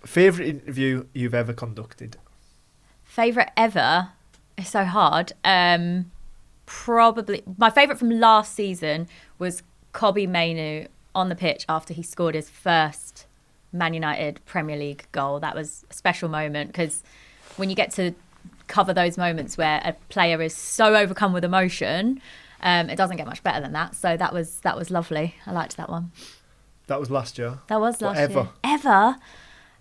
Favourite interview you've ever conducted? Favourite ever? It's so hard. Probably my favourite from last season was Kobbie Mainoo on the pitch after he scored his first Man United Premier League goal. That was a special moment because when you get to cover those moments where a player is so overcome with emotion, it doesn't get much better than that. So that was lovely. I liked that one. That was last year. That was last year. You've Ever?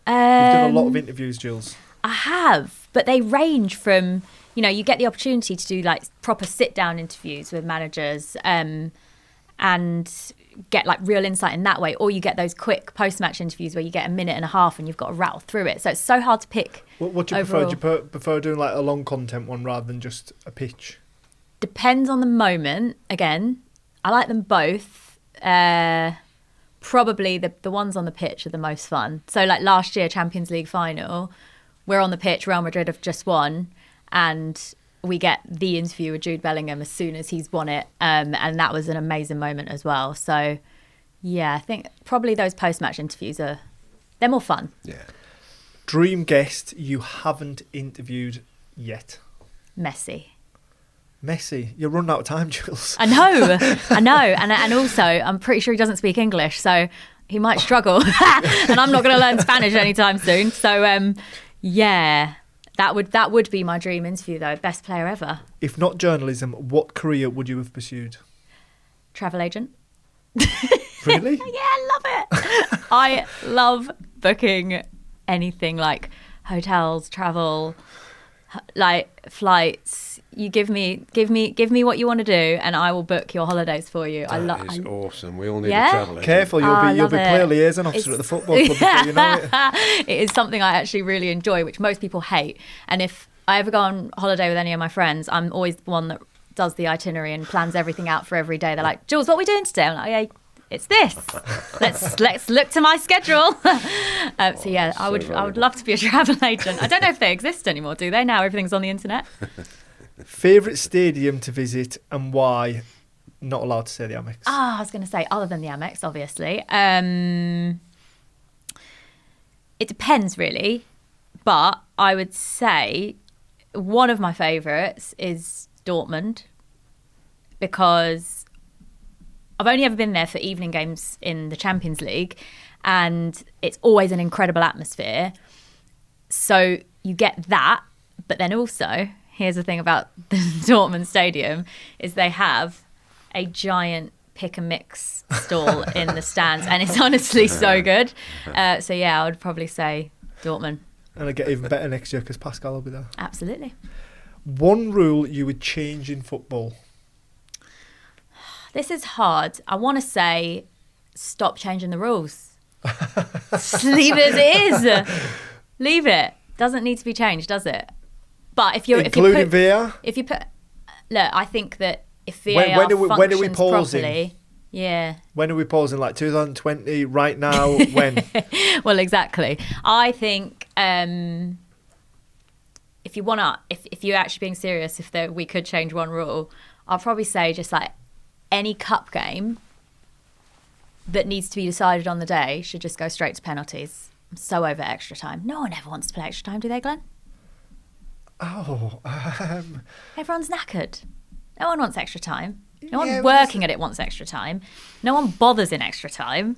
done a lot of interviews, Jules. I have, but they range from, you get the opportunity to do like proper sit-down interviews with managers and get like real insight in that way, or you get those quick post-match interviews where you get a minute and a half and you've got to rattle through it. So it's so hard to pick. What do you prefer? Do you prefer doing like a long content one rather than just a pitch? Depends on the moment. Again, I like them both. Probably the ones on the pitch are the most fun. So like last year, Champions League final, we're on the pitch, Real Madrid have just won, and we get the interview with Jude Bellingham as soon as he's won it. And that was an amazing moment as well. So, yeah, I think probably those post-match interviews they're more fun. Yeah. Dream guest you haven't interviewed yet? Messi. You're running out of time, Jules. I know. And also, I'm pretty sure he doesn't speak English, so he might struggle. And I'm not going to learn Spanish anytime soon. So, yeah. That would be my dream interview, though. Best player ever. If not journalism, what career would you have pursued? Travel agent. Really? Yeah, I love it. I love booking anything like hotels, travel, like flights. You give me what you want to do, and I will book your holidays for you. That is awesome. We all need a travel agent. Careful, you'll be clear liaison officer at the football club before you know it. It is something I actually really enjoy, which most people hate. And if I ever go on holiday with any of my friends, I'm always the one that does the itinerary and plans everything out for every day. They're like, Jules, what are we doing today? I'm like, yeah, it's this. Let's look to my schedule. So yeah, I would love to be a travel agent. I don't know if they exist anymore, do they? Now everything's on the internet. Favourite stadium to visit and why? Not allowed to say the Amex. I was going to say other than the Amex, obviously. It depends really, but I would say one of my favourites is Dortmund because I've only ever been there for evening games in the Champions League, and it's always an incredible atmosphere. So you get that, but then also, here's the thing about the Dortmund Stadium, is they have a giant pick and mix stall in the stands, and it's honestly so good. So yeah, I would probably say Dortmund. And it'll get even better next year because Pascal will be there. Absolutely. One rule you would change in football? This is hard. I want to say stop changing the rules. Just leave it as it is. Leave it. Doesn't need to be changed, does it? But if you put VAR? Look, I think that if VAR functions properly, yeah. When are we pausing? Like 2020, right now? When? Well, exactly. I think if you're actually being serious, we could change one rule, I'll probably say just like any cup game that needs to be decided on the day should just go straight to penalties. I'm so over extra time. No one ever wants to play extra time, do they, Glenn? Oh, everyone's knackered. No one wants extra time. No one working at it wants extra time. No one bothers in extra time.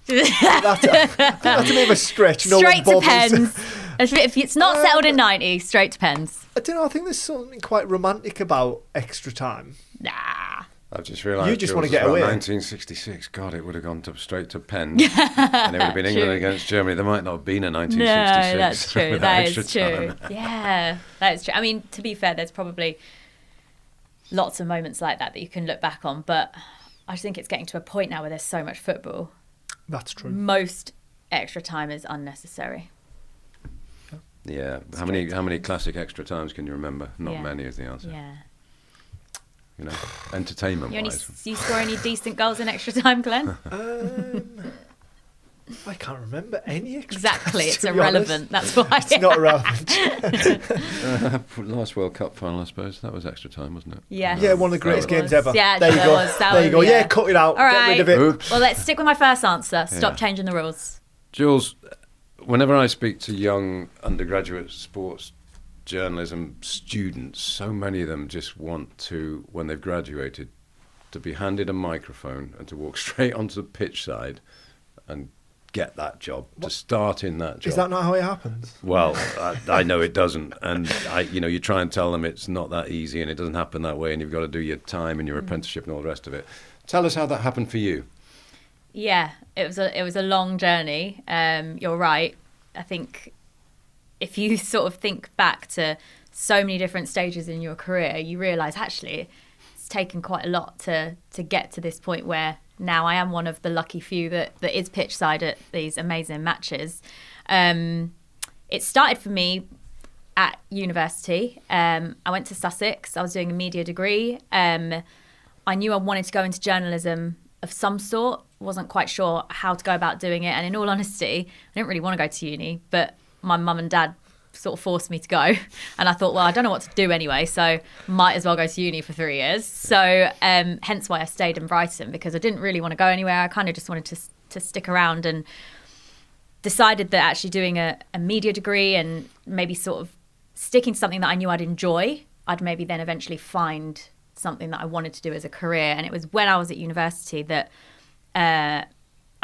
That's a bit of a stretch. Straight to pens. If it's not settled in 90, straight to pens. I don't know. I think there's something quite romantic about extra time. Nah. I've just realised you just want to get away. 1966, God, it would have gone straight to pens, and it would have been England against Germany. There might not have been a 1966. No, that's true. That is true. Time. Yeah, that is true. I mean, to be fair, there's probably lots of moments like that you can look back on, but I think it's getting to a point now where there's so much football. That's true. Most extra time is unnecessary. Yeah. How many classic extra times can you remember? Not many is the answer. Yeah. You know, entertainment-wise. You score any decent goals in extra time, Glenn? I can't remember any extra Exactly, times, it's irrelevant. That's why. It's not relevant. Last World Cup final, I suppose. That was extra time, wasn't it? Yeah. Yeah, one of the greatest games ever. Yeah, there you go. There you go. Yeah, cut it out. All Get rid of it. Oops. Well, let's stick with my first answer. Stop changing the rules. Jules, whenever I speak to young undergraduate sports journalism students, so many of them just want to, when they've graduated, to be handed a microphone and to walk straight onto the pitch side and get that job, to start in that job. Is that not how it happens? Well, I know it doesn't, and you try and tell them it's not that easy and it doesn't happen that way, and you've got to do your time and your apprenticeship and all the rest of it. Tell us how that happened for you. Yeah, it was a long journey. You're right. I think if you sort of think back to so many different stages in your career, you realise actually it's taken quite a lot to get to this point where now I am one of the lucky few that is pitch side at these amazing matches. It started for me at university. I went to Sussex. I was doing a media degree. I knew I wanted to go into journalism of some sort. Wasn't quite sure how to go about doing it. And in all honesty, I didn't really want to go to uni, but my mum and dad sort of forced me to go. And I thought, well, I don't know what to do anyway, so might as well go to uni for 3 years. So hence why I stayed in Brighton, because I didn't really want to go anywhere. I kind of just wanted to stick around, and decided that actually doing a media degree and maybe sort of sticking to something that I knew I'd enjoy, I'd maybe then eventually find something that I wanted to do as a career. And it was when I was at university that I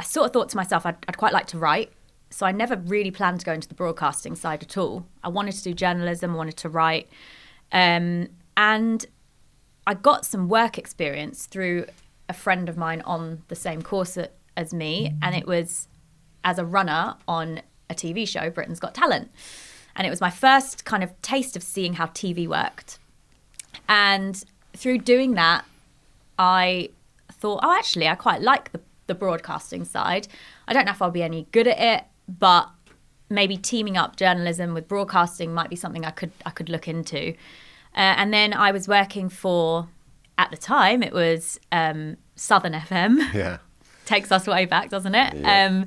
sort of thought to myself, I'd quite like to write. So I never really planned to go into the broadcasting side at all. I wanted to do journalism, I wanted to write. And I got some work experience through a friend of mine on the same course as me. And it was as a runner on a TV show, Britain's Got Talent. And it was my first kind of taste of seeing how TV worked. And through doing that, I thought, oh, actually, I quite like the broadcasting side. I don't know if I'll be any good at it, but maybe teaming up journalism with broadcasting might be something I could look into. And then I was working for, at the time, it was Southern FM. Yeah. Takes us way back, doesn't it? Yeah.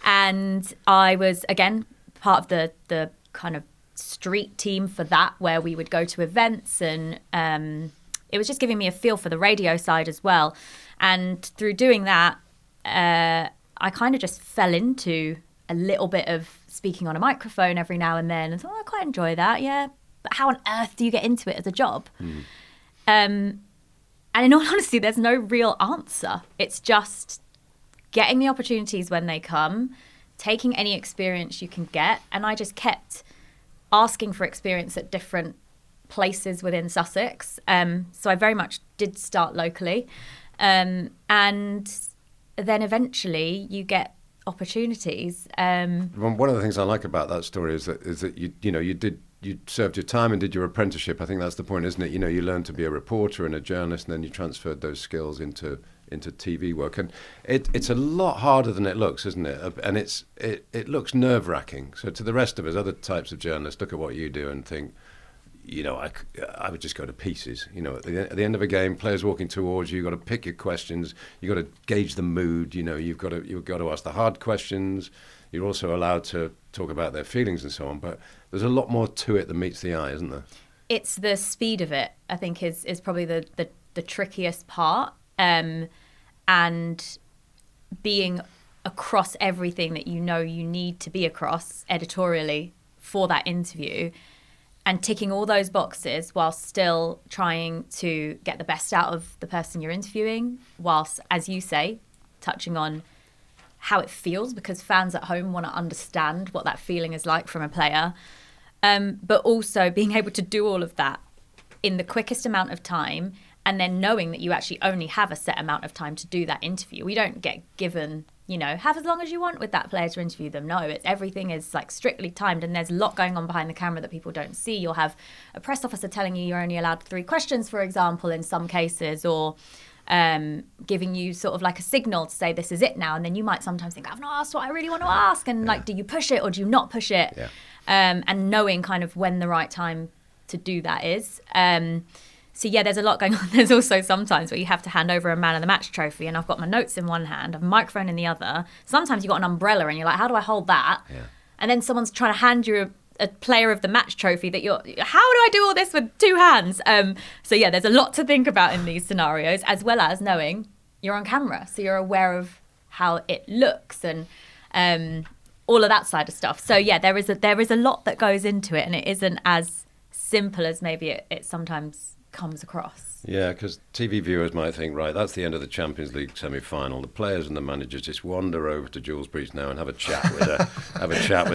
And I was, again, part of the kind of street team for that, where we would go to events, and it was just giving me a feel for the radio side as well. And through doing that, I kind of just fell into a little bit of speaking on a microphone every now and then, and thought, oh, I quite enjoy that, yeah. But how on earth do you get into it as a job? And in all honesty, there's no real answer. It's just getting the opportunities when they come, taking any experience you can get. And I just kept asking for experience at different places within Sussex. So I very much did start locally. And then eventually you get opportunities. One of the things I like about that story is that you served your time and did your apprenticeship. I think that's the point, isn't it? You learned to be a reporter and a journalist, and then you transferred those skills into TV work. And it's a lot harder than it looks, isn't it? And it looks nerve-wracking. So to the rest of us, other types of journalists, look at what you do and think, I would just go to pieces. At the end of a game, players walking towards you, you've got to pick your questions, you've got to gauge the mood, you've got to ask the hard questions. You're also allowed to talk about their feelings and so on, but there's a lot more to it than meets the eye, isn't there? It's the speed of it, I think, is probably the trickiest part. And being across everything that you need to be across editorially for that interview, and ticking all those boxes while still trying to get the best out of the person you're interviewing, whilst, as you say, touching on how it feels, because fans at home want to understand what that feeling is like from a player. But also being able to do all of that in the quickest amount of time, and then knowing that you actually only have a set amount of time to do that interview. We don't get given, have as long as you want with that player to interview them. No, everything is like strictly timed, and there's a lot going on behind the camera that people don't see. You'll have a press officer telling you you're only allowed 3 questions, for example, in some cases, or giving you sort of like a signal to say this is it now. And then you might sometimes think, I've not asked what I really want to ask. And do you push it or do you not push it? Yeah. And knowing kind of when the right time to do that is. So yeah, there's a lot going on. There's also sometimes where you have to hand over a man of the match trophy, and I've got my notes in one hand, a microphone in the other. Sometimes you've got an umbrella and you're like, how do I hold that? Yeah. And then someone's trying to hand you a player of the match trophy how do I do all this with 2 hands? So yeah, there's a lot to think about in these scenarios, as well as knowing you're on camera. So you're aware of how it looks. And all of that side of stuff. So yeah, there is a lot that goes into it, and it isn't as simple as maybe it sometimes comes across. Yeah, because TV viewers might think, right, that's the end of the Champions League semi-final. The players and the managers just wander over to Jules Breach now and have a chat with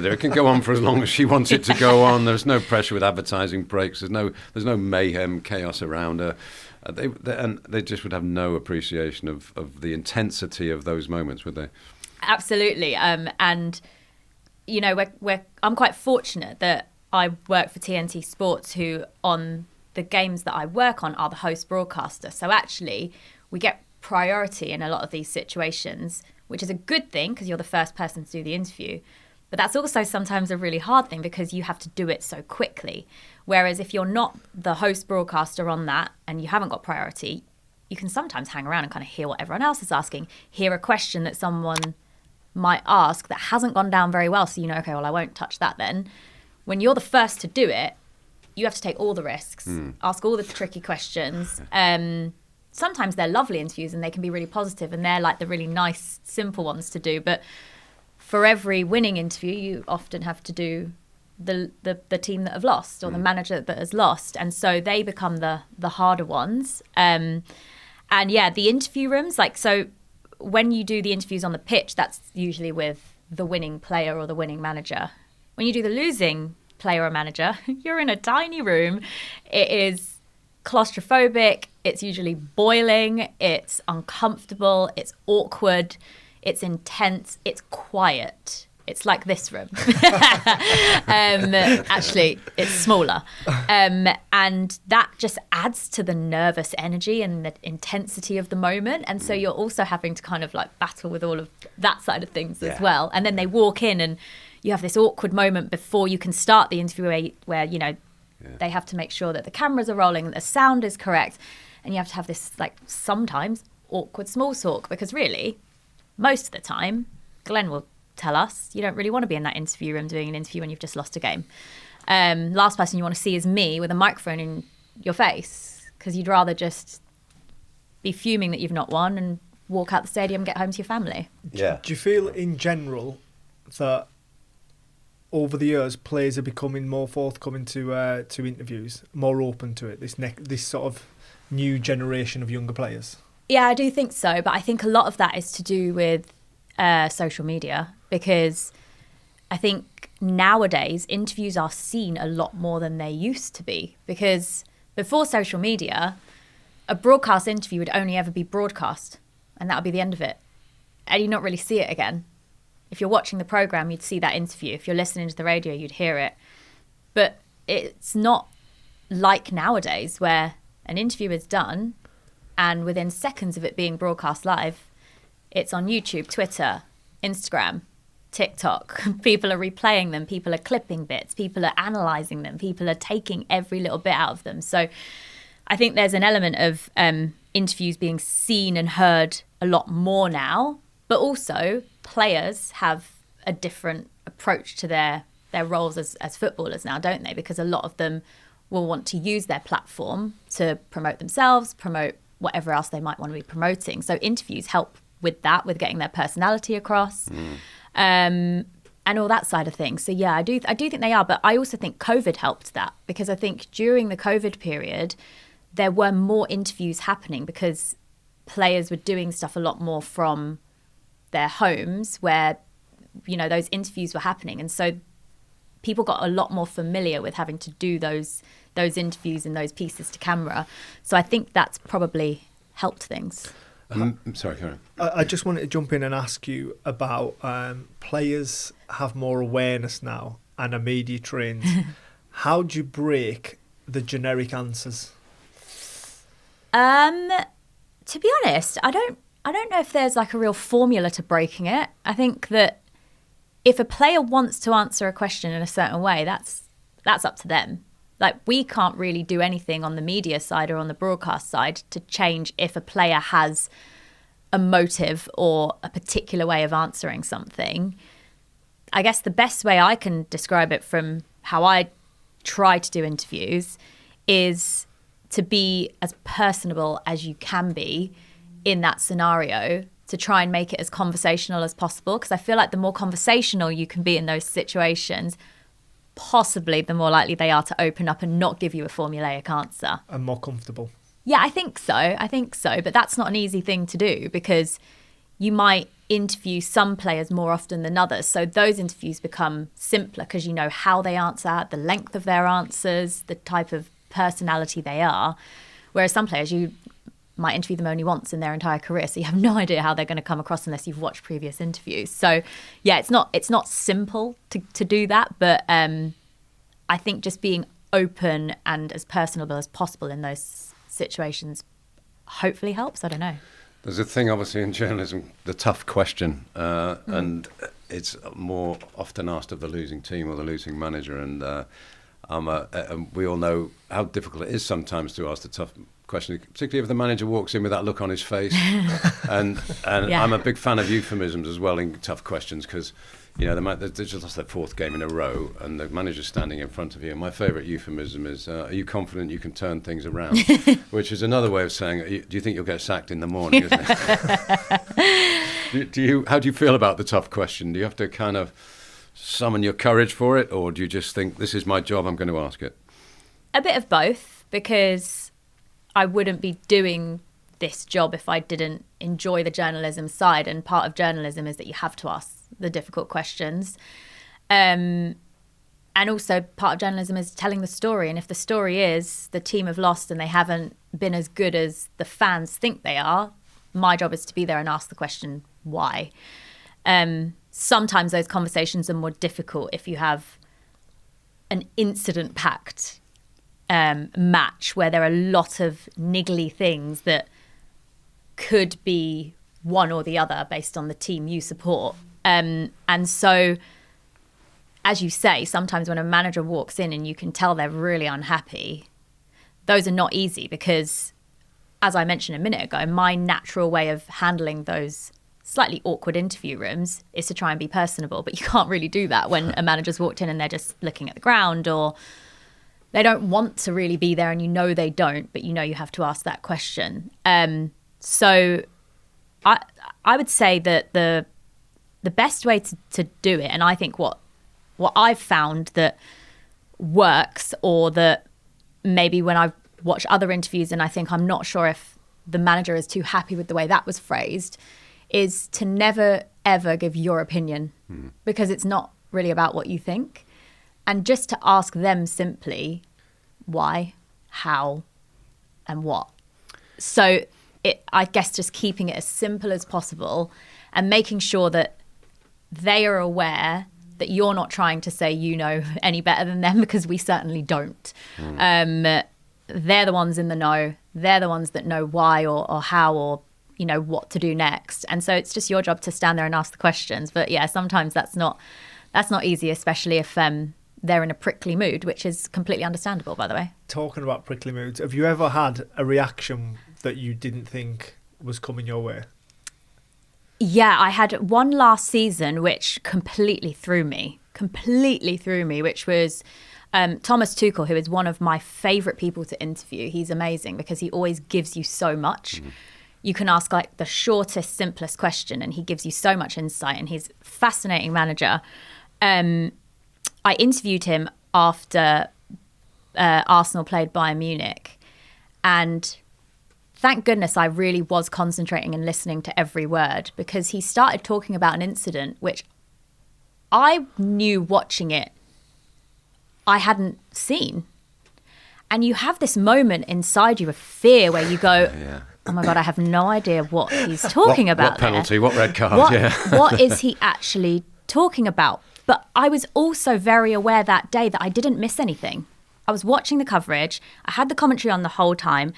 her. It can go on for as long as she wants it to go on. There's no pressure with advertising breaks. There's no mayhem, chaos around her. They just would have no appreciation of the intensity of those moments, would they? Absolutely. And you know, I'm quite fortunate that I work for TNT Sports, who on the games that I work on are the host broadcaster. So actually, we get priority in a lot of these situations, which is a good thing because you're the first person to do the interview. But that's also sometimes a really hard thing because you have to do it so quickly. Whereas if you're not the host broadcaster on that and you haven't got priority, you can sometimes hang around and kind of hear what everyone else is asking, hear a question that someone might ask that hasn't gone down very well. So you know, okay, well, I won't touch that then. When you're the first to do it, you have to take all the risks, ask all the tricky questions. Sometimes they're lovely interviews and they can be really positive and they're like the really nice, simple ones to do. But for every winning interview, you often have to do the team that have lost or the manager that has lost. And so they become the harder ones. And yeah, the interview rooms, like, so when you do the interviews on the pitch, that's usually with the winning player or the winning manager. When you do the losing player or manager, you're in a tiny room. It is claustrophobic. It's usually boiling. It's uncomfortable. It's awkward. It's intense. It's quiet. It's like this room. Actually, it's smaller. And that just adds to the nervous energy and the intensity of the moment. And so you're also having to kind of like battle with all of that side of things as well. And then they walk in and you have this awkward moment before you can start the interview where you know, they have to make sure that the cameras are rolling, that the sound is correct. And you have to have this, like, sometimes awkward small talk because really, most of the time, Glenn will tell us, you don't really want to be in that interview room doing an interview when you've just lost a game. Last person you want to see is me with a microphone in your face because you'd rather just be fuming that you've not won and walk out the stadium and get home to your family. Yeah. Do you feel in general that over the years players are becoming more forthcoming to interviews, more open to it, this sort of new generation of younger players? Yeah, I do think so, but I think a lot of that is to do with social media, because I think nowadays interviews are seen a lot more than they used to be, because before social media, a broadcast interview would only ever be broadcast and that would be the end of it. And you'd not really see it again. If you're watching the programme, you'd see that interview. If you're listening to the radio, you'd hear it. But it's not like nowadays where an interview is done and within seconds of it being broadcast live, it's on YouTube, Twitter, Instagram, TikTok. People are replaying them. People are clipping bits. People are analysing them. People are taking every little bit out of them. So I think there's an element of interviews being seen and heard a lot more now, but also players have a different approach to their roles as footballers now, don't they? Because a lot of them will want to use their platform to promote themselves, promote whatever else they might want to be promoting. So interviews help with that, with getting their personality across, and all that side of things. So yeah, I do think they are, but I also think COVID helped that, because I think during the COVID period, there were more interviews happening because players were doing stuff a lot more from their homes where, you know, those interviews were happening. And so people got a lot more familiar with having to do those interviews and those pieces to camera. So I think that's probably helped things. I'm sorry, Karen. I just wanted to jump in and ask you about players have more awareness now and are media trained. How do you break the generic answers? To be honest, I don't know if there's like a real formula to breaking it. I think that if a player wants to answer a question in a certain way, that's up to them. Like, we can't really do anything on the media side or on the broadcast side to change if a player has a motive or a particular way of answering something. I guess the best way I can describe it from how I try to do interviews is to be as personable as you can be in that scenario, to try and make it as conversational as possible, because I feel like the more conversational you can be in those situations, possibly the more likely they are to open up and not give you a formulaic answer. And more comfortable. Yeah, I think so. But that's not an easy thing to do, because you might interview some players more often than others. So those interviews become simpler because you know how they answer, the length of their answers, the type of personality they are. Whereas some players, you might interview them only once in their entire career, so you have no idea how they're going to come across unless you've watched previous interviews. So yeah, it's not simple to do that, but I think just being open and as personable as possible in those situations hopefully helps. I don't know. There's a thing obviously in journalism, the tough question, and it's more often asked of the losing team or the losing manager, and we all know how difficult it is sometimes to ask the tough question, particularly if the manager walks in with that look on his face. and Yeah. I'm a big fan of euphemisms as well in tough questions, because you know they just lost their fourth game in a row and the manager's standing in front of you. And my favourite euphemism is, are you confident you can turn things around? Which is another way of saying, do you think you'll get sacked in the morning? Isn't it? How do you feel about the tough question? Do you have to kind of summon your courage for it, or do you just think, this is my job, I'm going to ask it? A bit of both, because I wouldn't be doing this job if I didn't enjoy the journalism side, and part of journalism is that you have to ask the difficult questions, and also part of journalism is telling the story. And if the story is the team have lost and they haven't been as good as the fans think they are, my job is to be there and ask the question why. Sometimes those conversations are more difficult if you have an incident-packed match where there are a lot of niggly things that could be one or the other based on the team you support. And so, as you say, sometimes when a manager walks in and you can tell they're really unhappy, those are not easy, because, as I mentioned a minute ago, my natural way of handling those slightly awkward interview rooms is to try and be personable. But you can't really do that when a manager's walked in and they're just looking at the ground, or they don't want to really be there and you know they don't, but you know you have to ask that question. So I would say that the best way to do it, and I think what I've found that works, or that maybe when I've watched other interviews and I think I'm not sure if the manager is too happy with the way that was phrased, is to never, ever give your opinion, because it's not really about what you think. And just to ask them simply why, how, and what. So I guess just keeping it as simple as possible and making sure that they are aware that you're not trying to say you know any better than them, because we certainly don't. They're the ones in the know. They're the ones that know why or how, or you know what to do next. And so it's just your job to stand there and ask the questions. But yeah, sometimes that's not easy, especially if they're in a prickly mood, which is completely understandable, by the way. Talking about prickly moods, have you ever had a reaction that you didn't think was coming your way? Yeah, I had one last season which completely threw me, which was Thomas Tuchel, who is one of my favourite people to interview. He's amazing because he always gives you so much. You can ask like the shortest, simplest question and he gives you so much insight, and he's a fascinating manager. I interviewed him after Arsenal played Bayern Munich, and thank goodness I really was concentrating and listening to every word, because he started talking about an incident which I knew watching it I hadn't seen. And you have this moment inside you of fear where you go, oh my God, I have no idea what he's talking about. What penalty, what red card, what is he actually talking about? But I was also very aware that day that I didn't miss anything. I was watching the coverage. I had the commentary on the whole time.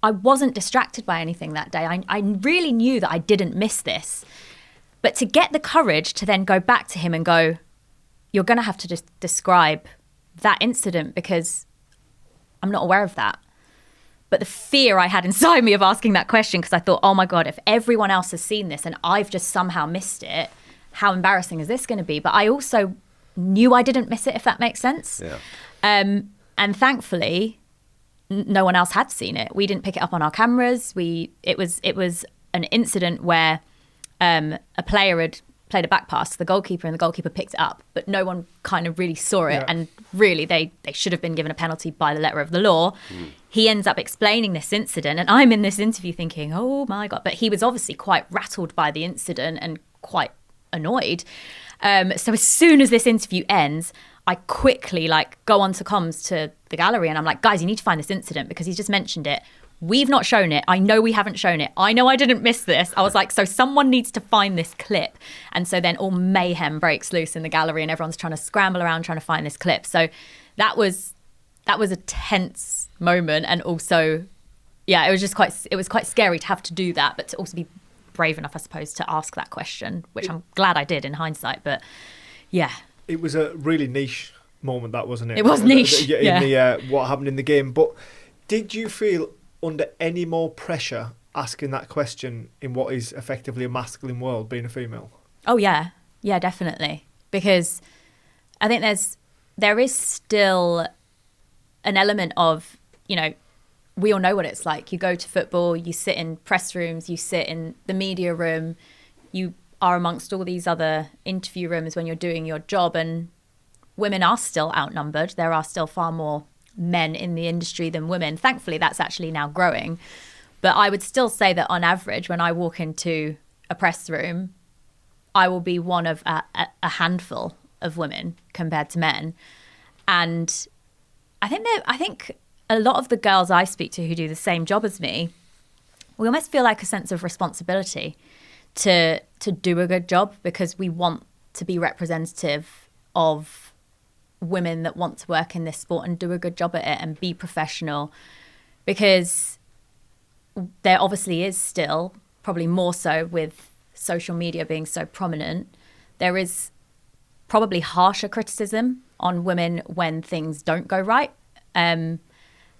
I wasn't distracted by anything that day. I really knew that I didn't miss this. But to get the courage to then go back to him and go, you're going to have to just describe that incident because I'm not aware of that. But the fear I had inside me of asking that question, because I thought, oh my God, if everyone else has seen this and I've just somehow missed it, how embarrassing is this going to be? But I also knew I didn't miss it, if that makes sense. Yeah. And thankfully, no one else had seen it. We didn't pick it up on our cameras. It was an incident where a player had played a back pass to the goalkeeper and the goalkeeper picked it up, but no one kind of really saw it. Yeah. And really, they should have been given a penalty by the letter of the law. He ends up explaining this incident, and I'm in this interview thinking, oh my God. But he was obviously quite rattled by the incident and quite annoyed. So as soon as this interview ends, I quickly go onto comms to the gallery and I'm like, guys, you need to find this incident because he's just mentioned it. We've not shown it. I know we haven't shown it. I know I didn't miss this. I was like, so someone needs to find this clip. And so then all mayhem breaks loose in the gallery and everyone's trying to scramble around trying to find this clip. So that was a tense moment. And also, yeah, it was quite scary to have to do that, but to also be brave enough, I suppose, to ask that question, which I'm glad I did in hindsight. But yeah. It was a really niche moment, that, wasn't it? It was niche, in the what happened in the game. But did you feel under any more pressure asking that question in what is effectively a masculine world, being a female? Oh yeah, definitely. Because I think there is still an element of, we all know what it's like. You go to football, you sit in press rooms, you sit in the media room, you are amongst all these other interview rooms when you're doing your job, and women are still outnumbered. There are still far more men in the industry than women. Thankfully, that's actually now growing. But I would still say that on average, when I walk into a press room, I will be one of a handful of women compared to men. And I think a lot of the girls I speak to who do the same job as me, we almost feel like a sense of responsibility to do a good job because we want to be representative of women that want to work in this sport and do a good job at it and be professional, because there obviously is still, probably more so with social media being so prominent, there is probably harsher criticism on women when things don't go right. And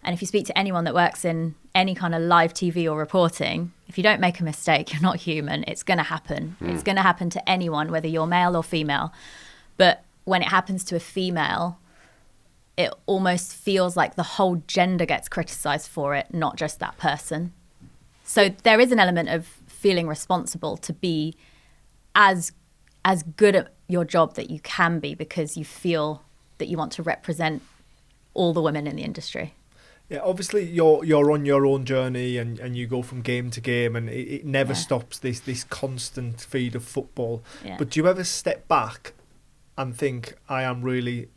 if you speak to anyone that works in any kind of live TV or reporting, if you don't make a mistake, you're not human. It's going to happen. It's going to happen to anyone, whether you're male or female. But when it happens to a female, it almost feels like the whole gender gets criticised for it, not just that person. So there is an element of feeling responsible to be as good at your job that you can be, because you feel that you want to represent all the women in the industry. Yeah, obviously you're on your own journey and you go from game to game, and it never stops, this constant feed of football. Yeah. But do you ever step back and think, I am really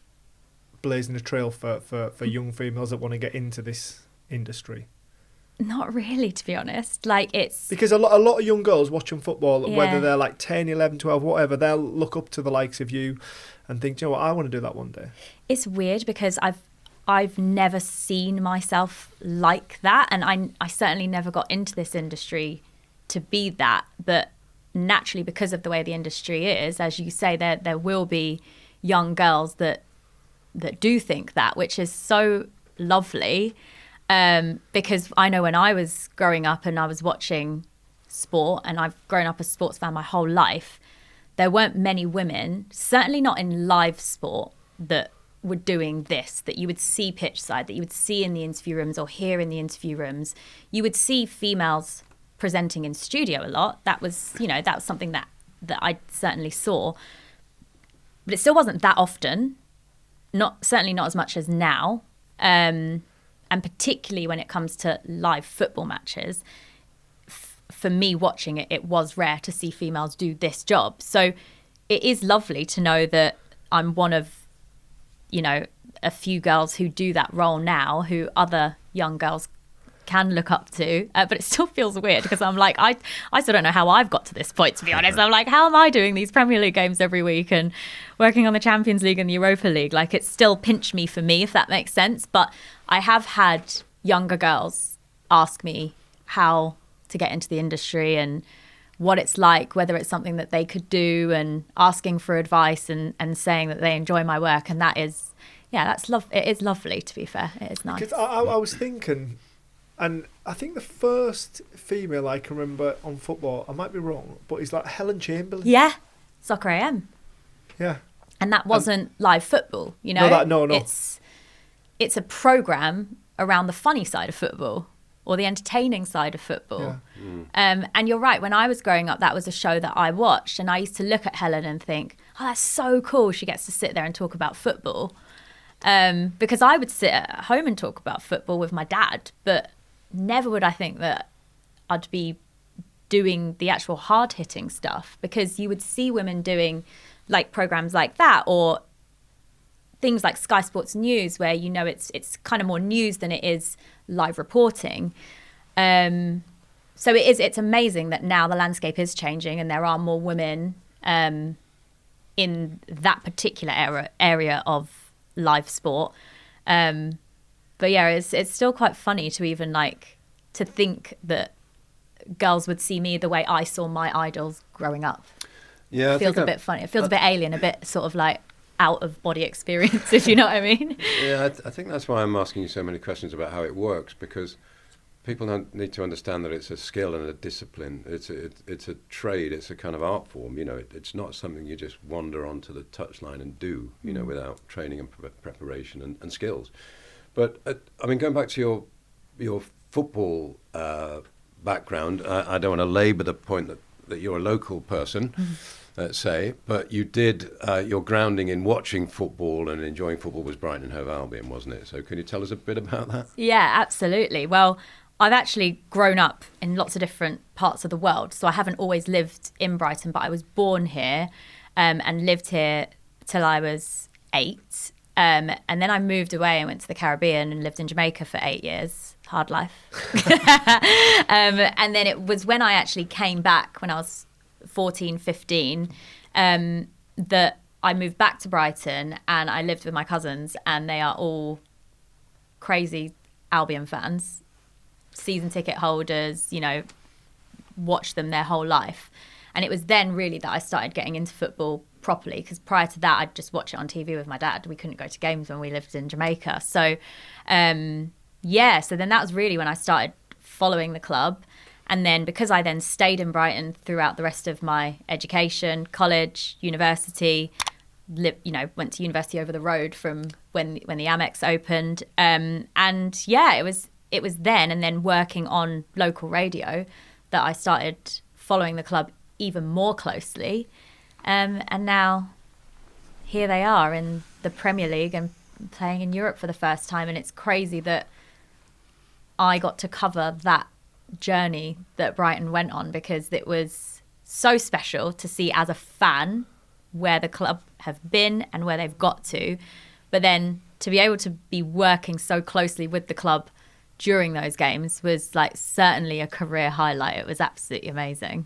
blazing a trail for young females that want to get into this industry? Not really, to be honest. It's because a lot of young girls watching football, Yeah. whether they're 10, 11, 12, whatever, they'll look up to the likes of you and think, do you know what, I want to do that one day. It's weird because I've never seen myself like that, and I certainly never got into this industry to be that. But naturally, because of the way the industry is, as you say, there will be young girls that do think that, which is so lovely. Because I know when I was growing up and I was watching sport, and I've grown up a sports fan my whole life, there weren't many women, certainly not in live sport, that were doing this, that you would see pitchside, that you would see in the interview rooms or hear in the interview rooms. You would see females presenting in studio a lot. That was something that I certainly saw. But it still wasn't that often, certainly not as much as now. And particularly when it comes to live football matches, for me watching it, it was rare to see females do this job. So it is lovely to know that I'm one of, a few girls who do that role now, who other young girls can look up to. But it still feels weird because I'm like, I still don't know how I've got to this point, to be honest. I'm like, how am I doing these Premier League games every week and working on the Champions League and the Europa League? It's still pinch me for me, if that makes sense. But I have had younger girls ask me how to get into the industry and what it's like, whether it's something that they could do, and asking for advice and saying that they enjoy my work. And that is, it is lovely, to be fair. It is nice. Because I was thinking, and I think the first female I can remember on football, I might be wrong, but it's Helen Chamberlain. Yeah, Soccer AM. Yeah. And that wasn't live football, No. It's a programme around the funny side of football. or the entertaining side of football. And you're right, when I was growing up, that was a show that I watched, and I used to look at Helen and think, oh, that's so cool, she gets to sit there and talk about football. Because I would sit at home and talk about football with my dad, but never would I think that I'd be doing the actual hard-hitting stuff, because you would see women doing like programs like that, or things like Sky Sports News, where it's kind of more news than it is live reporting. So it's amazing that now the landscape is changing and there are more women in that particular area of live sport. But yeah, it's still quite funny to even to think that girls would see me the way I saw my idols growing up. Yeah, it feels a bit funny. It feels a bit alien, a bit sort of like out of body experience, if you know what I mean. Yeah, I think that's why I'm asking you so many questions about how it works, because people need to understand that it's a skill and a discipline. It's a trade. It's a kind of art form. It's not something you just wander onto the touchline and do, without training and preparation and skills. But I mean, going back to your football background, I don't want to labour the point that you're a local person, let's say, but you did your grounding in watching football and enjoying football was Brighton Hove Albion, wasn't it? So can you tell us a bit about that? Yeah, absolutely. Well, I've actually grown up in lots of different parts of the world, so I haven't always lived in Brighton, but I was born here and lived here till I was 8. And then I moved away and went to the Caribbean and lived in Jamaica for 8 years. Hard life. And then it was when I actually came back when I was 14, 15, that I moved back to Brighton, and I lived with my cousins, and they are all crazy Albion fans, season ticket holders, watched them their whole life. And it was then really that I started getting into football properly, because prior to that I'd just watch it on TV with my dad. We couldn't go to games when we lived in Jamaica. So so then that was really when I started following the club. And then because I then stayed in Brighton throughout the rest of my education, college, university, went to university over the road from when the Amex opened. It was then, and then working on local radio, that I started following the club even more closely. And now here they are in the Premier League and playing in Europe for the first time. And it's crazy that I got to cover that journey that Brighton went on, because it was so special to see as a fan where the club have been and where they've got to. But then to be able to be working so closely with the club during those games was certainly a career highlight. It was absolutely amazing.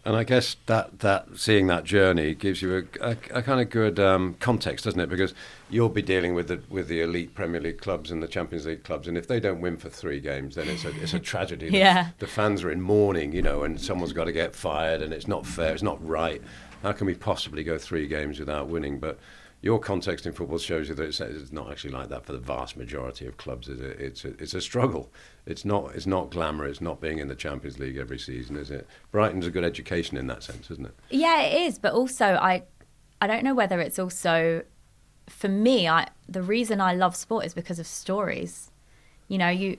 And I guess that seeing that journey gives you a kind of good context, doesn't it? Because you'll be dealing with the elite Premier League clubs and the Champions League clubs, and if they don't win for 3 games, then it's a tragedy. Yeah. The fans are in mourning, and someone's got to get fired, and it's not fair, it's not right. How can we possibly go 3 games without winning? But your context in football shows you that it's not actually like that for the vast majority of clubs. It's a struggle. It's not glamour. It's not being in the Champions League every season, is it? Brighton's a good education in that sense, isn't it? Yeah, it is. But also, I don't know whether it's also, for me, the reason I love sport is because of stories. You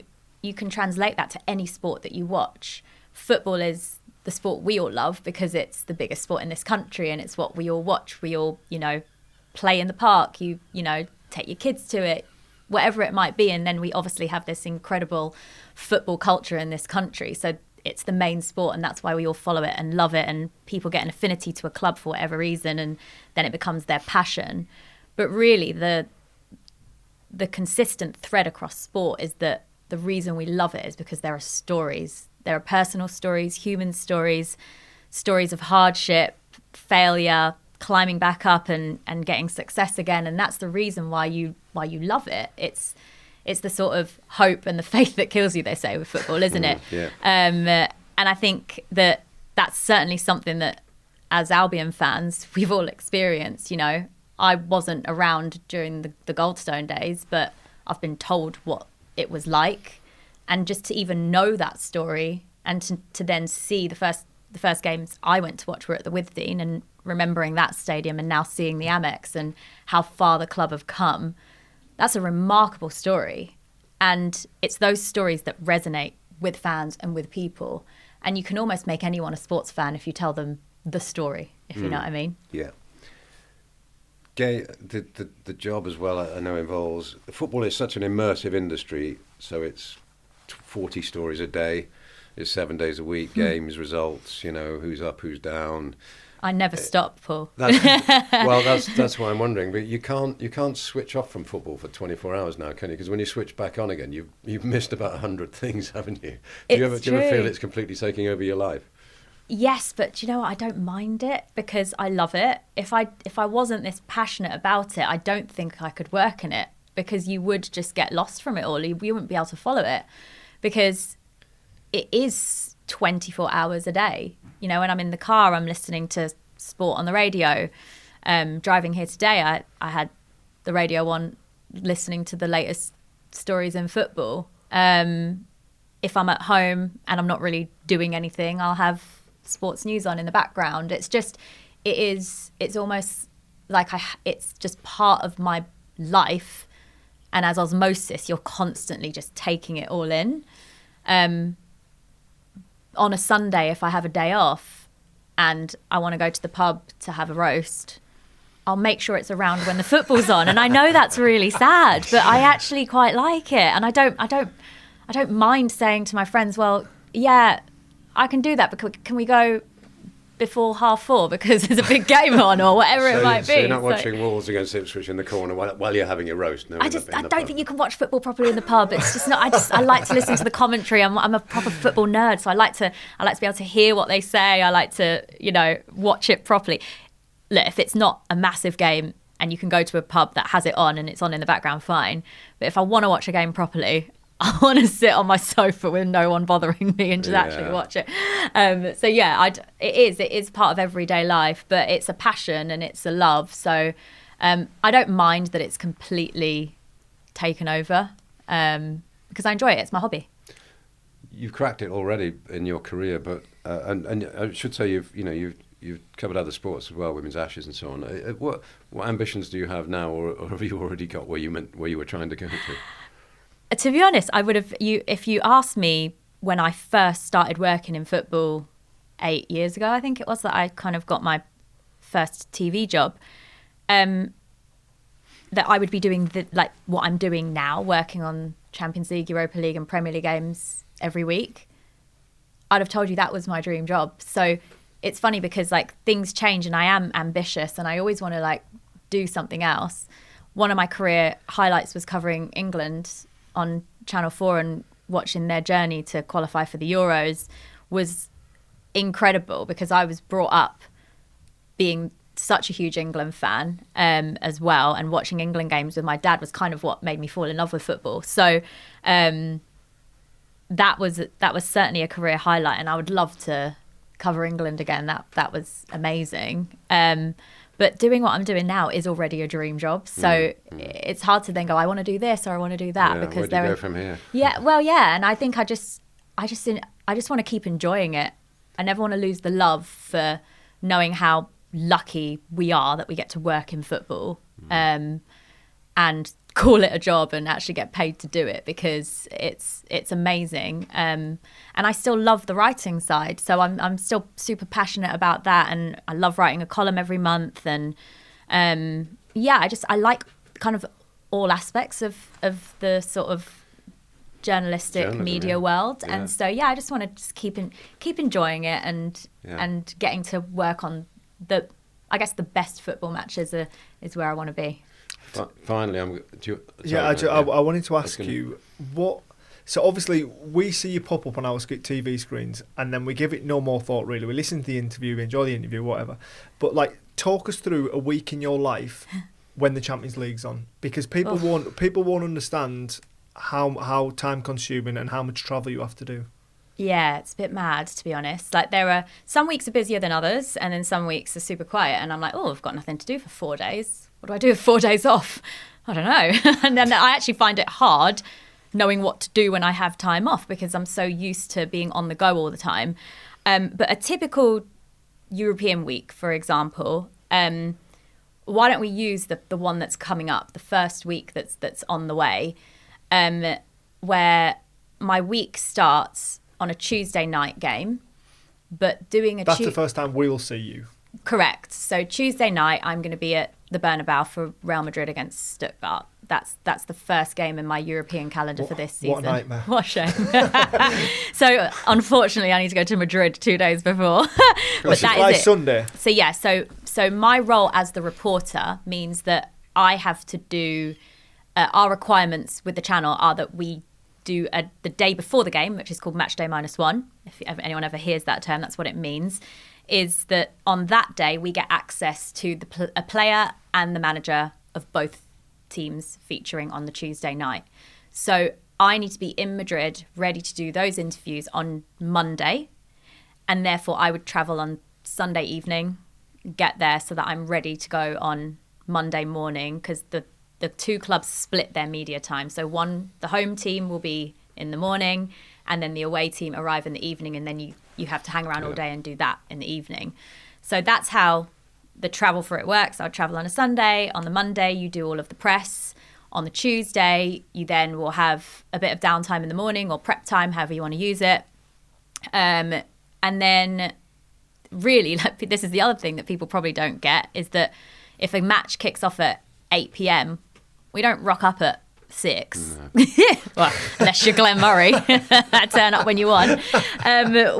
can translate that to any sport that you watch. Football is the sport we all love because it's the biggest sport in this country, and it's what we all watch. We all, play in the park, you take your kids to it, whatever it might be. And then we obviously have this incredible football culture in this country. So it's the main sport, and that's why we all follow it and love it. And people get an affinity to a club for whatever reason, and then it becomes their passion. But really, the consistent thread across sport is that the reason we love it is because there are stories. There are personal stories, human stories, stories of hardship, failure, climbing back up and getting success again. And that's the reason why you love it. It's the sort of hope and the faith that kills you, they say, with football, isn't it? Yeah. And I think that's certainly something that as Albion fans we've all experienced. I wasn't around during the Goldstone days, but I've been told what it was like. And just to even know that story, and to then see the first games I went to watch were at the Withdean, and remembering that stadium, and now seeing the Amex and how far the club have come, that's a remarkable story. And it's those stories that resonate with fans and with people. And you can almost make anyone a sports fan if you tell them the story, if you know what I mean. Yeah. Gay, the job as well, I know, involves... Football is such an immersive industry, so it's 40 stories a day, it's 7 days a week, games, results, who's up, who's down. I never stop, Paul. That's why I'm wondering. But you can't switch off from football for 24 hours now, can you? Because when you switch back on again, you've missed about 100 things, haven't you? Do you ever feel it's completely taking over your life? Yes, but you know what? I don't mind it because I love it. If I wasn't this passionate about it, I don't think I could work in it, because you would just get lost from it all. You wouldn't be able to follow it, because it is 24 hours a day. When I'm in the car, I'm listening to sport on the radio. Driving here today, I had the radio on, listening to the latest stories in football. If I'm at home and I'm not really doing anything, I'll have sports news on in the background. It's almost like it's just part of my life, and as osmosis, you're constantly just taking it all in. On a Sunday, if I have a day off and I want to go to the pub to have a roast, I'll make sure it's around when the football's on. And I know that's really sad, but I actually quite like it. And I don't mind saying to my friends, well, yeah, I can do that, but can we go before 4:30 because there's a big game on, or whatever it might be. So you're not watching Wolves against Ipswich in the corner while you're having your roast? No, I don't think you can watch football properly in the pub. It's just not. I like to listen to the commentary. I'm a proper football nerd, so I like to be able to hear what they say. I like to watch it properly. Look, if it's not a massive game and you can go to a pub that has it on and it's on in the background, fine. But if I want to watch a game properly, I want to sit on my sofa with no one bothering me and just actually watch it. So yeah, it is part of everyday life, but it's a passion and it's a love. So I don't mind that it's completely taken over, because I enjoy it. It's my hobby. You've cracked it already in your career, but and I should say you've covered other sports as well, women's ashes and so on. What ambitions do you have now, or have you already got where you were trying to go to? To be honest, I would have if you asked me when I first started working in football 8 years ago, I think it was, that I kind of got my first TV job, that I would be doing what I'm doing now, working on Champions League, Europa League and Premier League games every week. I'd have told you that was my dream job. So it's funny because things change, and I am ambitious and I always want to do something else. One of my career highlights was covering England on Channel 4 and watching their journey to qualify for the Euros was incredible, because I was brought up being such a huge England fan as well, and watching England games with my dad was kind of what made me fall in love with football. So that was certainly a career highlight, and I would love to cover England again. That was amazing. But doing what I'm doing now is already a dream job. So it's hard to then go, I want to do this or I want to do that. Yeah, because where do you go from here? Yeah, well, yeah. And I think I just want to keep enjoying it. I never want to lose the love for knowing how lucky we are that we get to work in football, and call it a job and actually get paid to do it, because it's amazing. And I still love the writing side, so I'm still super passionate about that, and I love writing a column every month. And I like kind of all aspects of the sort of journalistic media world. And so I just want to just keep enjoying it and getting to work on the best football matches is where I want to be. Finally, I wanted to ask you what. So obviously, we see you pop up on our TV screens, and then we give it no more thought. Really, we listen to the interview, we enjoy the interview, whatever. But talk us through a week in your life when the Champions League's on, because people won't understand how time consuming and how much travel you have to do. Yeah, it's a bit mad, to be honest. There are some weeks are busier than others, and then some weeks are super quiet, and I'm like, I've got nothing to do for 4 days. What do I do with 4 days off? I don't know. And then I actually find it hard knowing what to do when I have time off, because I'm so used to being on the go all the time. But a typical European week, for example, why don't we use the one that's coming up, the first week that's on the way? where my week starts on a Tuesday night game, but doing a That's the first time we'll see you. Correct. So Tuesday night, I'm going to be at the Bernabeu for Real Madrid against Stuttgart. That's the first game in my European calendar for this season. What a nightmare. What a shame. So unfortunately, I need to go to Madrid 2 days before. But that is it. Sunday. So yeah, so my role as the reporter means that I have to do our requirements with the channel are that we do the day before the game, which is called match day -1. If anyone ever hears that term, that's what it means. Is that on that day we get access to a player and the manager of both teams featuring on the Tuesday night. So I need to be in Madrid ready to do those interviews on Monday, and therefore I would travel on Sunday evening, get there so that I'm ready to go on Monday morning, because the two clubs split their media time. So the home team will be in the morning, and then the away team arrive in the evening, and then you have to hang around all day and do that in the evening. So that's how the travel for it works. I'll travel on a Sunday. On the Monday, you do all of the press. On the Tuesday, you then will have a bit of downtime in the morning, or prep time, however you want to use it. And then really, this is the other thing that people probably don't get, is that if a match kicks off at 8 p.m, we don't rock up at 6. No. Well, unless you're Glenn Murray, turn up when you want.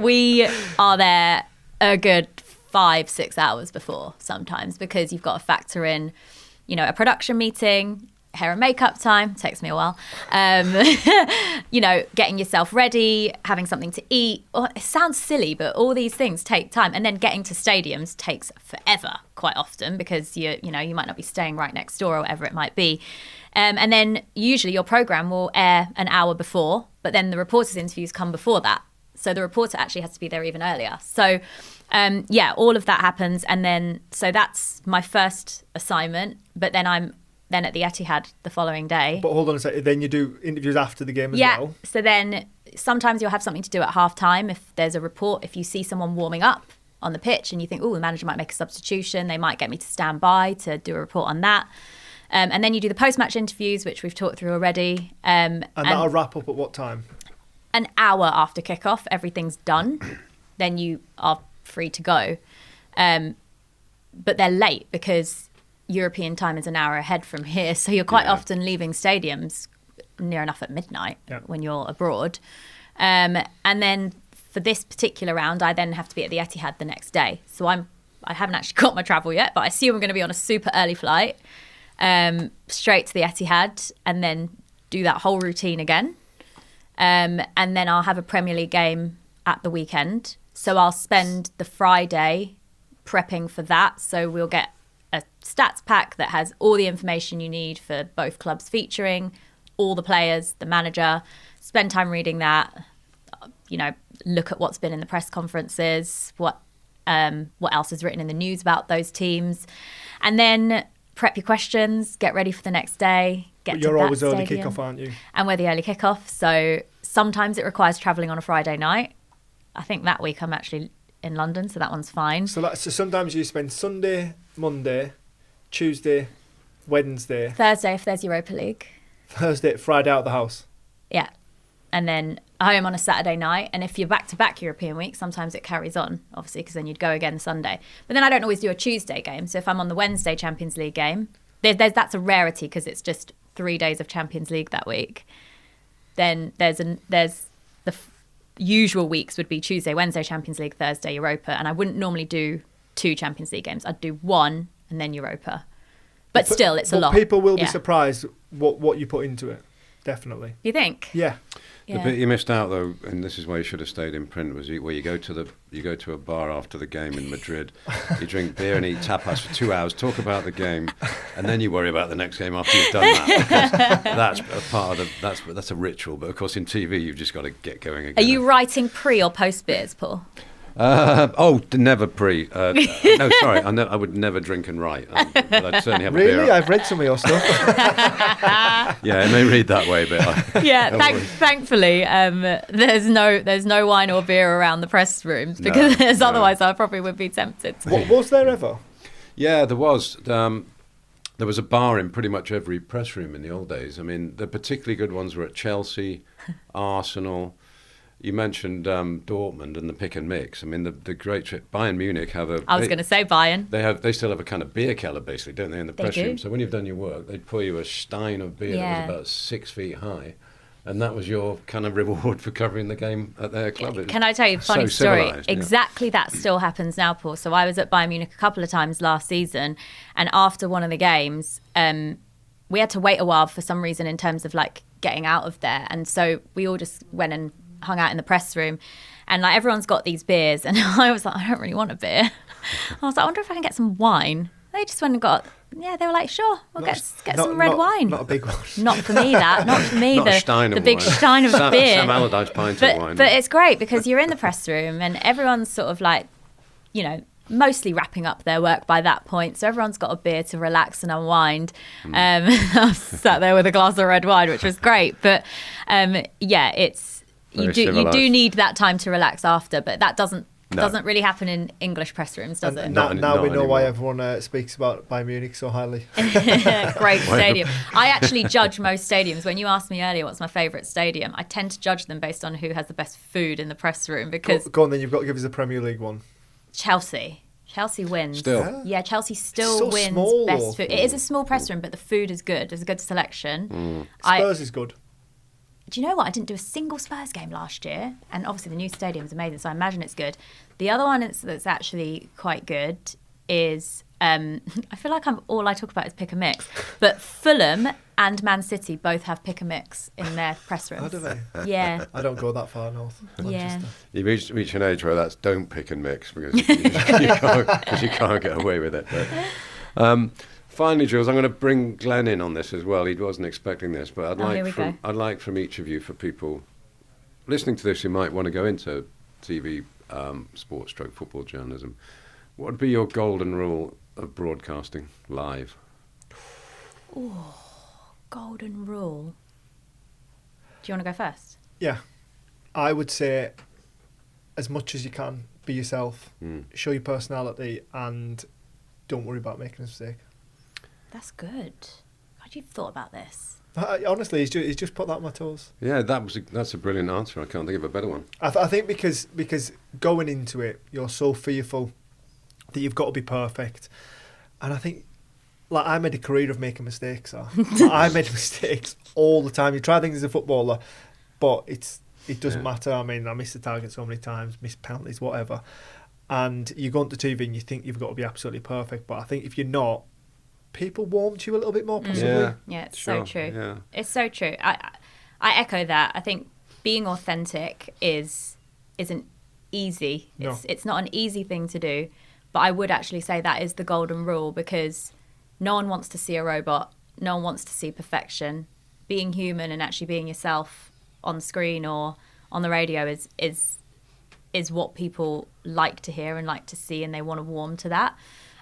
We are there a good 5-6 hours before sometimes, because you've got to factor in, a production meeting, hair and makeup time, takes me a while, getting yourself ready, having something to eat. It sounds silly, but all these things take time. And then getting to stadiums takes forever quite often, because you might not be staying right next door or whatever it might be. And then usually your program will air an hour before, but then the reporters' interviews come before that. So the reporter actually has to be there even earlier. So all of that happens. And then, so that's my first assignment, but then I'm at the Etihad the following day. But hold on a second, then you do interviews after the game as well? Yeah, so then sometimes you'll have something to do at half-time if there's a report. If you see someone warming up on the pitch and you think, the manager might make a substitution, they might get me to stand by to do a report on that. And then you do the post-match interviews, which we've talked through already. And that'll wrap up at what time? An hour after kickoff, everything's done. Then you are free to go. But they're late because European time is an hour ahead from here. So you're quite often leaving stadiums near enough at midnight when you're abroad. And then for this particular round, I then have to be at the Etihad the next day. So I haven't actually got my travel yet, but I assume I'm going to be on a super early flight straight to the Etihad, and then do that whole routine again. And then I'll have a Premier League game at the weekend. So I'll spend the Friday prepping for that. So we'll get a stats pack that has all the information you need for both clubs featuring, all the players, the manager, spend time reading that, look at what's been in the press conferences, what else is written in the news about those teams, and then prep your questions, get ready for the next day. But you're always early kickoff, aren't you? And we're the early kickoff, so sometimes it requires travelling on a Friday night. I think that week I'm actually in London, so that one's fine. So sometimes you spend Sunday, Monday, Tuesday, Wednesday, Thursday if there's Europa League, Friday out of the house. Yeah, and then home on a Saturday night. And if you're back-to-back European week, sometimes it carries on, obviously, because then you'd go again Sunday. But then I don't always do a Tuesday game. So if I'm on the Wednesday Champions League game, that's a rarity because it's just 3 days of Champions League that week. Then there's the usual weeks would be Tuesday, Wednesday Champions League, Thursday Europa, and I wouldn't normally do 2 Champions League games. I'd do 1 and then Europa. But still, it's a lot. People will be surprised what you put into it. Definitely. You think? Yeah. The bit you missed out, though, and this is why you should have stayed in print, was where you go to a bar after the game in Madrid, you drink beer and eat tapas for 2 hours, talk about the game, and then you worry about the next game after you've done that. Because that's a part of that's a ritual. But of course, in TV, you've just got to get going again. Are you writing pre or post beers, Paul? Never pre. No, sorry, I would never drink and write. But I'd certainly have a beer. Really? I've read some of your stuff. Yeah, it may read that way, but thankfully, there's no wine or beer around the press rooms, because otherwise I probably would be tempted. Was there ever? Yeah, there was. there was a bar in pretty much every press room in the old days. I mean, the particularly good ones were at Chelsea, Arsenal. You mentioned Dortmund and the pick and mix. I mean, the great Bayern Munich have a... I was going to say Bayern. They still have a kind of beer keller, basically, don't they, in the press room? So when you've done your work, they'd pour you a stein of beer that was about 6 feet high. And that was your kind of reward for covering the game at their club. Can I tell you a funny story? Exactly that still happens now, Paul. So I was at Bayern Munich a couple of times last season, and after one of the games, we had to wait a while for some reason in terms of like getting out of there. And so we all just went and hung out in the press room, and like everyone's got these beers, and I was like, I don't really want a beer. I was like, I wonder if I can get some wine. They just went and got... Yeah, they were like, sure, we'll get some red wine. Not a big one. Not for me, that. Not for me, the big wine. stein of beer. Sam Allardyce pint of wine. But it's great because you're in the press room and everyone's sort of like, you know, mostly wrapping up their work by that point. So everyone's got a beer to relax and unwind. I was sat there with a glass of red wine, which was great. But yeah, it's you do need that time to relax after, but that doesn't really happen in English press rooms, does it? Now we know why everyone speaks about Bayern Munich so highly. Great stadium. I actually judge most stadiums. When you asked me earlier what's my favourite stadium, I tend to judge them based on who has the best food in the press room. Because go on then, you've got to give us a Premier League one. Chelsea wins. Still? Yeah, Chelsea still wins small, best food. It is a small press room, but the food is good. There's a good selection. Spurs is good. Do you know what? I didn't do a single Spurs game last year, and obviously the new stadium is amazing, so I imagine it's good. The other one that's actually quite good is, I feel like all I talk about is pick and mix, but Fulham and Man City both have pick and mix in their press rooms. Oh, do they? Yeah. I don't go that far north. Yeah. You reach an age where that's don't pick and mix because you can't get away with it. But, finally, Jules, I'm going to bring Glenn in on this as well. He wasn't expecting this, but I'd like from each of you, for people listening to this who might want to go into TV, sports, football journalism, what would be your golden rule of broadcasting live? Oh, golden rule. Do you want to go first? Yeah, I would say, as much as you can, be yourself, show your personality, and don't worry about making a mistake. That's good. How do you thought about this? Honestly, he's just put that on my toes. Yeah, that's a brilliant answer. I can't think of a better one. I think because going into it, you're so fearful that you've got to be perfect, and I think, like, I made a career of making mistakes. I made mistakes all the time. You try things as a footballer, but it doesn't matter. I mean, I missed the target so many times, missed penalties, whatever, and you go onto TV and you think you've got to be absolutely perfect. But I think if you're not, people warm to you a little bit more, possibly. Yeah, it's so true. Yeah. It's so true. I echo that. I think being authentic isn't easy. No. It's not an easy thing to do, but I would actually say that is the golden rule, because no one wants to see a robot. No one wants to see perfection. Being human and actually being yourself on screen or on the radio is what people like to hear and like to see, and they want to warm to that.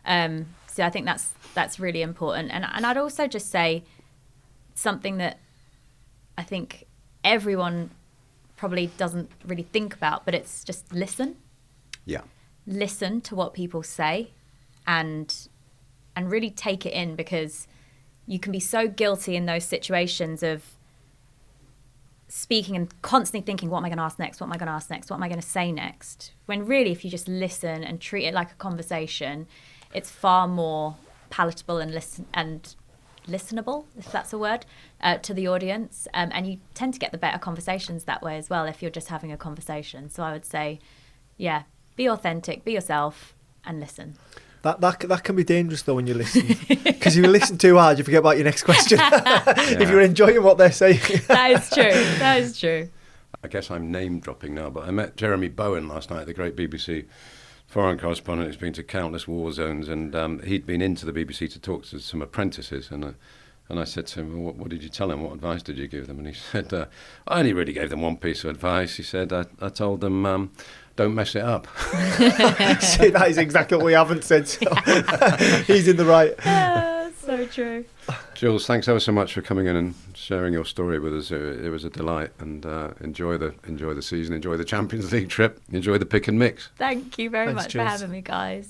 So I think that's really important. And I'd also just say something that I think everyone probably doesn't really think about, but it's just listen. Yeah. Listen to what people say and really take it in, because you can be so guilty in those situations of speaking and constantly thinking, what am I going to ask next? What am I going to ask next? What am I going to say next? When really, if you just listen and treat it like a conversation, it's far more palatable and listenable, if that's a word, to the audience. And you tend to get the better conversations that way as well, if you're just having a conversation. So I would say, yeah, be authentic, be yourself, and listen. That can be dangerous, though, when you listen. Because if you listen too hard, you forget about your next question. If you're enjoying what they're saying. That is true. I guess I'm name dropping now, but I met Jeremy Bowen last night, the great BBC foreign correspondent who's been to countless war zones, and he'd been into the BBC to talk to some apprentices, and I said to him, well, what did you tell them? What advice did you give them? And he said, I only really gave them one piece of advice. He said, I told them, don't mess it up. See, that is exactly what we haven't said, so he's in the right. So true. Jules, thanks ever so much for coming in and sharing your story with us. It was a delight, and enjoy the season, enjoy the Champions League trip, enjoy the pick and mix. Thank you very Thanks, much Jules. for having me, guys.